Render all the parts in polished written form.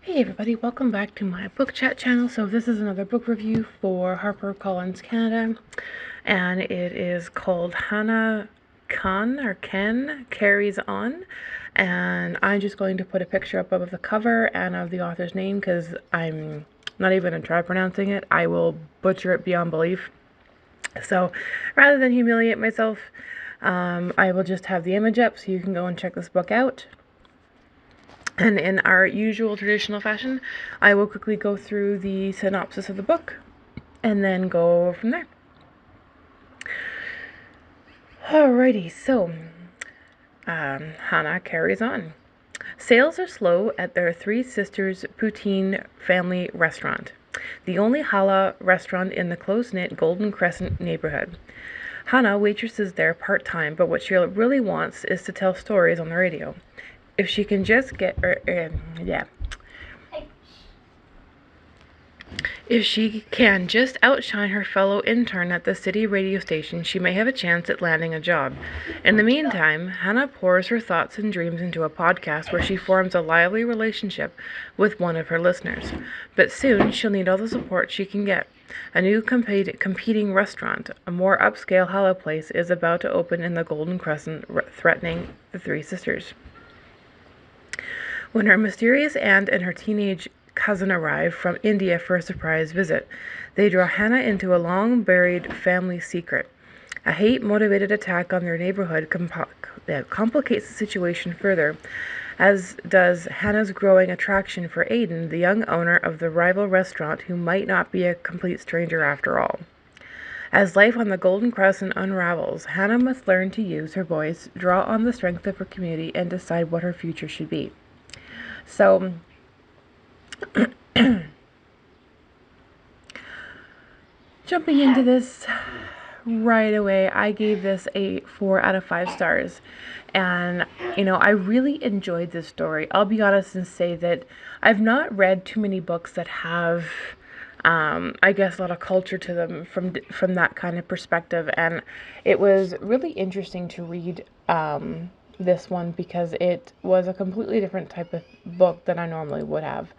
Hey everybody, welcome back to my book chat channel. So this is another book review for Harper Collins Canada, and it is called Hana Ken Carries On, and I'm just going to put a picture up of the cover and of the author's name because I'm not even going to try pronouncing it. I will butcher it beyond belief. So rather than humiliate myself, I will just have the image up so you can go and check this book out. And in our usual traditional fashion, I will quickly go through the synopsis of the book and then go from there. Alrighty, so Hana carries on. Sales are slow at their Three Sisters Poutine family restaurant, the only halal restaurant in the close-knit Golden Crescent neighborhood. Hana waitresses there part-time, but what she really wants is to tell stories on the radio. If she can just If she can just outshine her fellow intern at the city radio station, she may have a chance at landing a job. In the meantime, Hana pours her thoughts and dreams into a podcast where she forms a lively relationship with one of her listeners. But soon, she'll need all the support she can get. A new competing restaurant, a more upscale halal place, is about to open in the Golden Crescent, threatening the Three Sisters. When her mysterious aunt and her teenage cousin arrive from India for a surprise visit, they draw Hana into a long-buried family secret. A hate-motivated attack on their neighborhood complicates the situation further, as does Hana's growing attraction for Aiden, the young owner of the rival restaurant who might not be a complete stranger after all. As life on the Golden Crescent unravels, Hana must learn to use her voice, draw on the strength of her community, and decide what her future should be. So, jumping into this right away, I gave this a 4 out of 5 stars. And, I really enjoyed this story. I'll be honest and say that I've not read too many books that have, I guess, a lot of culture to them from that kind of perspective. And it was really interesting to read this one because it was a completely different type of book than I normally would have.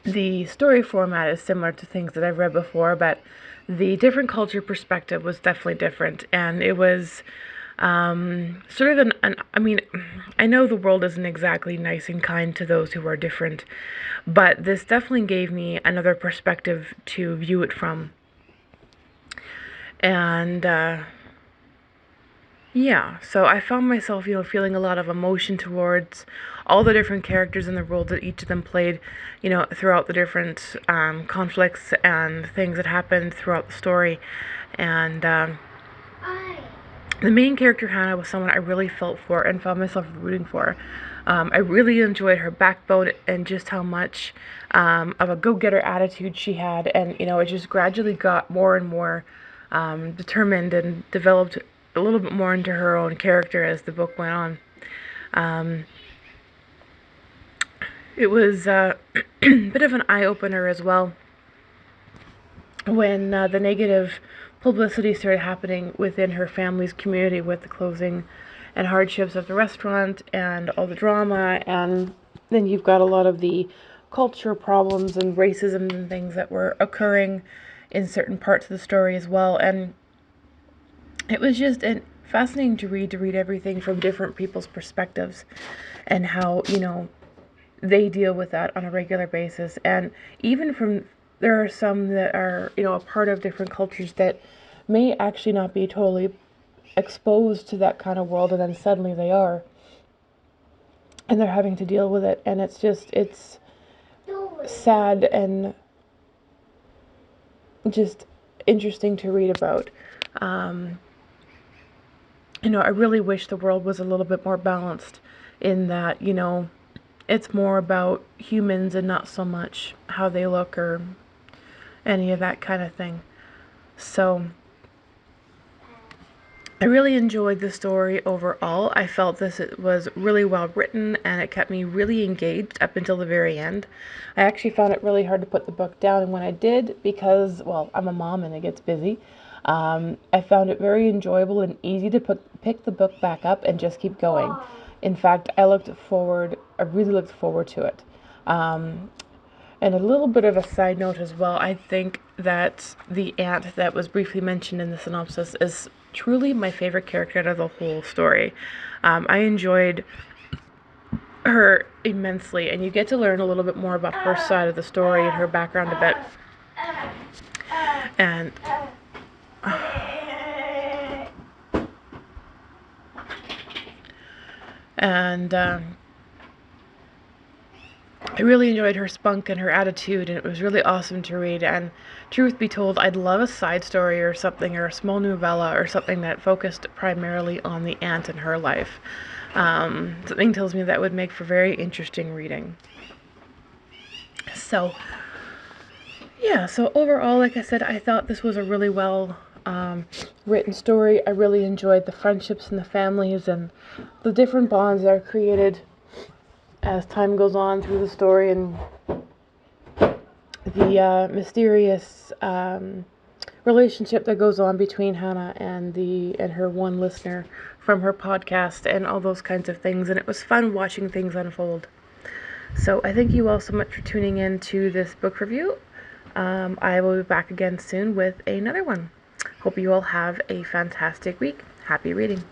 The story format is similar to things that I've read before, but the different culture perspective was definitely different, and it was sort of I know the world isn't exactly nice and kind to those who are different, but this definitely gave me another perspective to view it from. And yeah, so I found myself, feeling a lot of emotion towards all the different characters in the role that each of them played, throughout the different conflicts and things that happened throughout the story. And the main character, Hana, was someone I really felt for and found myself rooting for. I really enjoyed her backbone and just how much of a go-getter attitude she had. And, it just gradually got more and more determined and developed a little bit more into her own character as the book went on. It was a bit of an eye-opener as well when the negative publicity started happening within her family's community with the closing and hardships of the restaurant and all the drama, and then you've got a lot of the culture problems and racism and things that were occurring in certain parts of the story as well. And it was just fascinating to read everything from different people's perspectives and how, they deal with that on a regular basis. And even there are some that are, a part of different cultures that may actually not be totally exposed to that kind of world, and then suddenly they are. And they're having to deal with it. And it's sad and just interesting to read about. I really wish the world was a little bit more balanced in that, it's more about humans and not so much how they look or any of that kind of thing. So I really enjoyed the story overall. I felt it was really well written and it kept me really engaged up until the very end. I actually found it really hard to put the book down, and when I did, because, well, I'm a mom and it gets busy, I found it very enjoyable and easy to pick the book back up and just keep going. In fact, I really looked forward to it. And a little bit of a side note as well, I think that the aunt that was briefly mentioned in the synopsis is truly my favorite character out of the whole story. I enjoyed her immensely, and you get to learn a little bit more about her side of the story and her background a bit. And I really enjoyed her spunk and her attitude, and it was really awesome to read. And truth be told, I'd love a side story or something, or a small novella or something that focused primarily on the aunt and her life. Something tells me that would make for very interesting reading. So, yeah, so overall, like I said, I thought this was a really well written story. I really enjoyed the friendships and the families and the different bonds that are created as time goes on through the story, and the mysterious relationship that goes on between Hana and her one listener from her podcast, and all those kinds of things. And it was fun watching things unfold. So I thank you all so much for tuning in to this book review. I will be back again soon with another one. Hope you all have a fantastic week. Happy reading.